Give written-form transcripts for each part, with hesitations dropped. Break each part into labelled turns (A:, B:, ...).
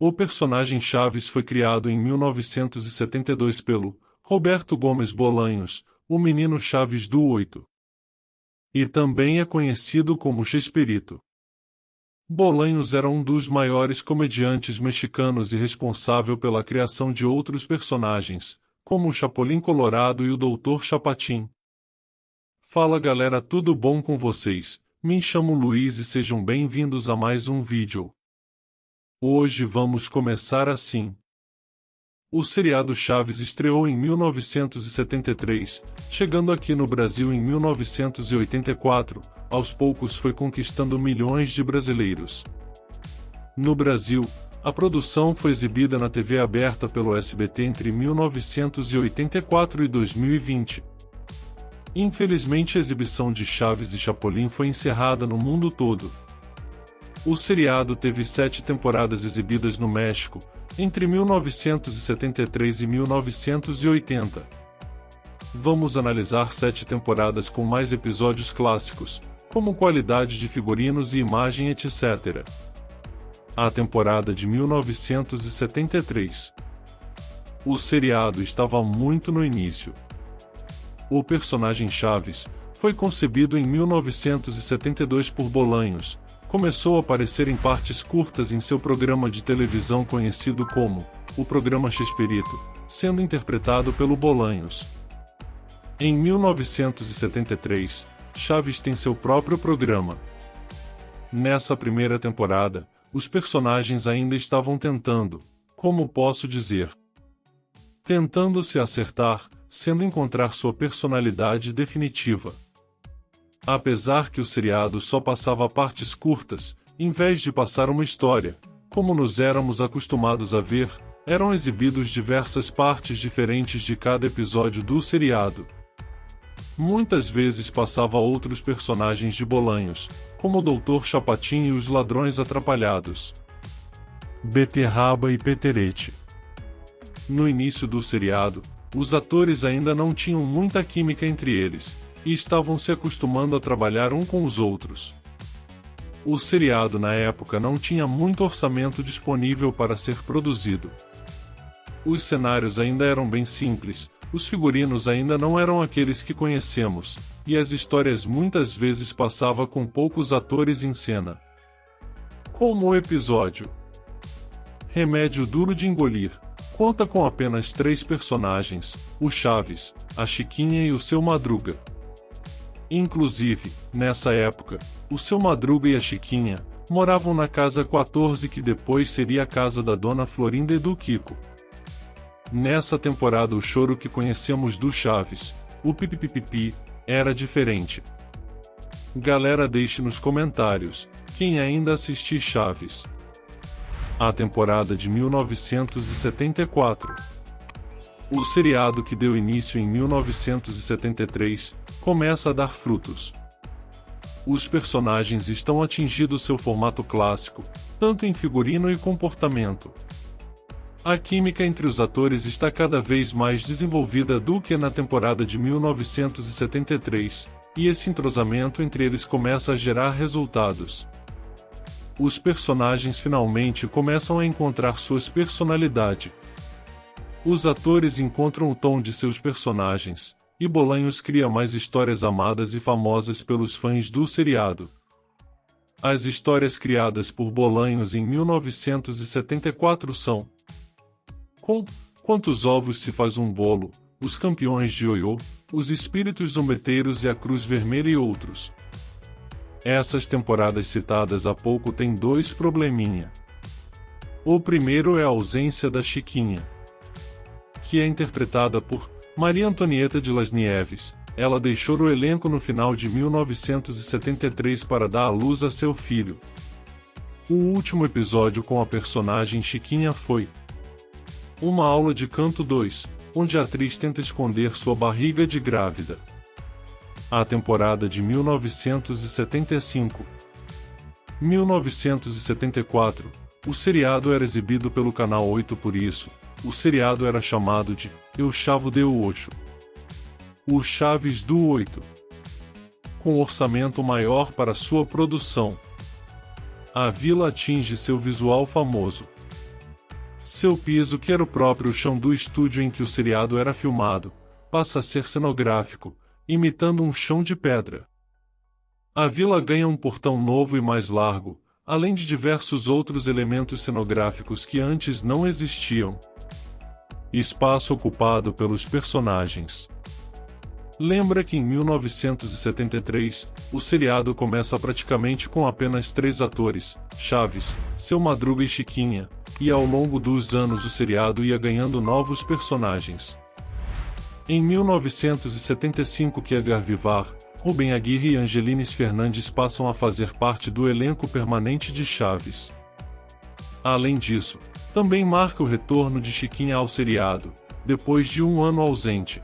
A: O personagem Chaves foi criado em 1972 pelo Roberto Gomes Bolanhos, o menino Chaves do 8. E também é conhecido como Chespirito. Bolanhos era um dos maiores comediantes mexicanos e responsável pela criação de outros personagens, como o Chapulin Colorado e o Dr. Chapatin. Fala galera, tudo bom com vocês? Me chamo Luiz e sejam bem-vindos a mais um vídeo. Hoje vamos começar assim. O seriado Chaves estreou em 1973, chegando aqui no Brasil em 1984, aos poucos foi conquistando milhões de brasileiros. No Brasil, a produção foi exibida na TV aberta pelo SBT entre 1984 e 2020. Infelizmente a exibição de Chaves e Chapolin foi encerrada no mundo todo. O seriado teve 7 temporadas exibidas no México, entre 1973 e 1980. Vamos analisar 7 temporadas com mais episódios clássicos, como qualidade de figurinos e imagem, etc. A temporada de 1973. O seriado estava muito no início. O personagem Chaves foi concebido em 1972 por Bolanhos. Começou a aparecer em partes curtas em seu programa de televisão conhecido como o Programa Chespirito, sendo interpretado pelo Bolanhos. Em 1973, Chaves tem seu próprio programa. Nessa primeira temporada, os personagens ainda estavam tentando se acertar, sendo encontrar sua personalidade definitiva. Apesar que o seriado só passava partes curtas, em vez de passar uma história, como nos éramos acostumados a ver, eram exibidos diversas partes diferentes de cada episódio do seriado. Muitas vezes passava outros personagens de Bolanhos, como o Dr. Chapatin e os Ladrões Atrapalhados, Beterraba e Peterete. No início do seriado, os atores ainda não tinham muita química entre eles, e estavam se acostumando a trabalhar um com os outros. O seriado na época não tinha muito orçamento disponível para ser produzido. Os cenários ainda eram bem simples, os figurinos ainda não eram aqueles que conhecemos, e as histórias muitas vezes passavam com poucos atores em cena. Como o episódio Remédio Duro de Engolir, conta com apenas 3 personagens, o Chaves, a Chiquinha e o Seu Madruga. Inclusive, nessa época, o Seu Madruga e a Chiquinha moravam na casa 14 que depois seria a casa da Dona Florinda e do Kiko. Nessa temporada o choro que conhecemos do Chaves, o pipipipipi, era diferente. Galera, deixe nos comentários, quem ainda assistiu Chaves. A temporada de 1974. O seriado que deu início em 1973, começa a dar frutos. Os personagens estão atingindo seu formato clássico, tanto em figurino e comportamento. A química entre os atores está cada vez mais desenvolvida do que na temporada de 1973, e esse entrosamento entre eles começa a gerar resultados. Os personagens finalmente começam a encontrar suas personalidades. Os atores encontram o tom de seus personagens, e Bolanhos cria mais histórias amadas e famosas pelos fãs do seriado. As histórias criadas por Bolanhos em 1974 são: Com Quantos Ovos se faz um bolo, Os Campeões de Ioiô, Os Espíritos Zombeteiros e a Cruz Vermelha e outros. Essas temporadas citadas há pouco têm 2 probleminha. O primeiro é a ausência da Chiquinha, que é interpretada por Maria Antonieta de Las Nieves. Ela deixou o elenco no final de 1973 para dar à luz a seu filho. O último episódio com a personagem Chiquinha foi Uma Aula de Canto 2, onde a atriz tenta esconder sua barriga de grávida. A temporada de 1975. 1974, o seriado era exibido pelo Canal 8, por isso, o seriado era chamado de Eu Chavo de Ocho. O Chaves do 8. Com orçamento maior para sua produção, a vila atinge seu visual famoso. Seu piso, que era o próprio chão do estúdio em que o seriado era filmado, passa a ser cenográfico, imitando um chão de pedra. A vila ganha um portão novo e mais largo, além de diversos outros elementos cenográficos que antes não existiam. Espaço ocupado pelos personagens. Lembra que em 1973, o seriado começa praticamente com apenas 3 atores, Chaves, Seu Madruga e Chiquinha, e ao longo dos anos o seriado ia ganhando novos personagens. Em 1975 que Edgar Vivar, Rubem Aguirre e Angelines Fernandes passam a fazer parte do elenco permanente de Chaves. Além disso, também marca o retorno de Chiquinha ao seriado, depois de um ano ausente.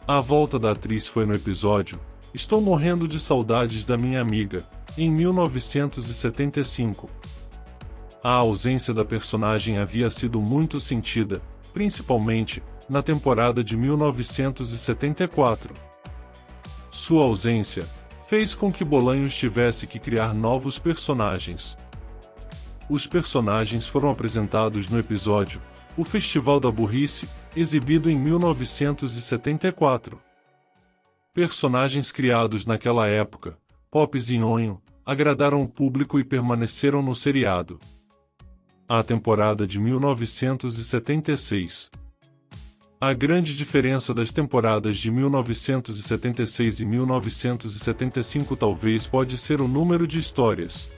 A: A volta da atriz foi no episódio Estou Morrendo de Saudades da Minha Amiga, em 1975. A ausência da personagem havia sido muito sentida, principalmente na temporada de 1974. Sua ausência fez com que Bolanhos tivesse que criar novos personagens. Os personagens foram apresentados no episódio O Festival da Burrice, exibido em 1974. Personagens criados naquela época, Pops e Nhonho, agradaram o público e permaneceram no seriado. A temporada de 1976. A grande diferença das temporadas de 1976 e 1975 talvez pode ser o número de histórias.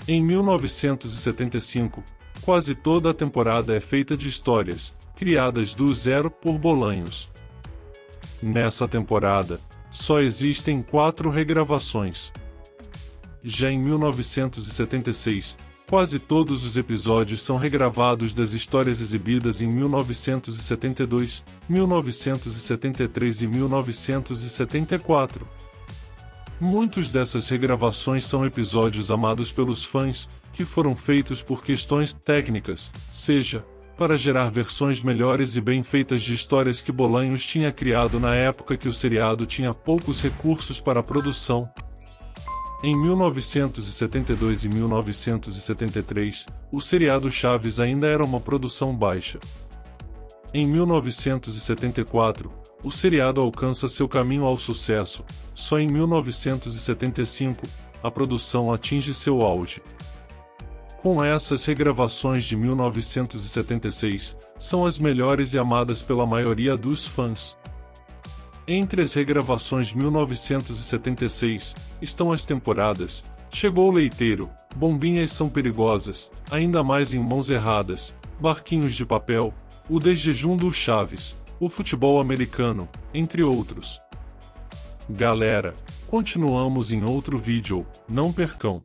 A: Em 1975, quase toda a temporada é feita de histórias, criadas do zero por Bolanhos. Nessa temporada, só existem 4 regravações. Já em 1976, quase todos os episódios são regravados das histórias exibidas em 1972, 1973 e 1974. Muitas dessas regravações são episódios amados pelos fãs, que foram feitos por questões técnicas, seja para gerar versões melhores e bem feitas de histórias que Bolanhos tinha criado na época que o seriado tinha poucos recursos para a produção. Em 1972 e 1973, o seriado Chaves ainda era uma produção baixa. Em 1974, o seriado alcança seu caminho ao sucesso. Só em 1975, a produção atinge seu auge. Com essas regravações de 1976, são as melhores e amadas pela maioria dos fãs. Entre as regravações de 1976, estão as temporadas Chegou o Leiteiro, Bombinhas São Perigosas, Ainda Mais em Mãos Erradas, Barquinhos de Papel, O Desjejum do Chaves, O Futebol Americano, entre outros. Galera, continuamos em outro vídeo, não percam!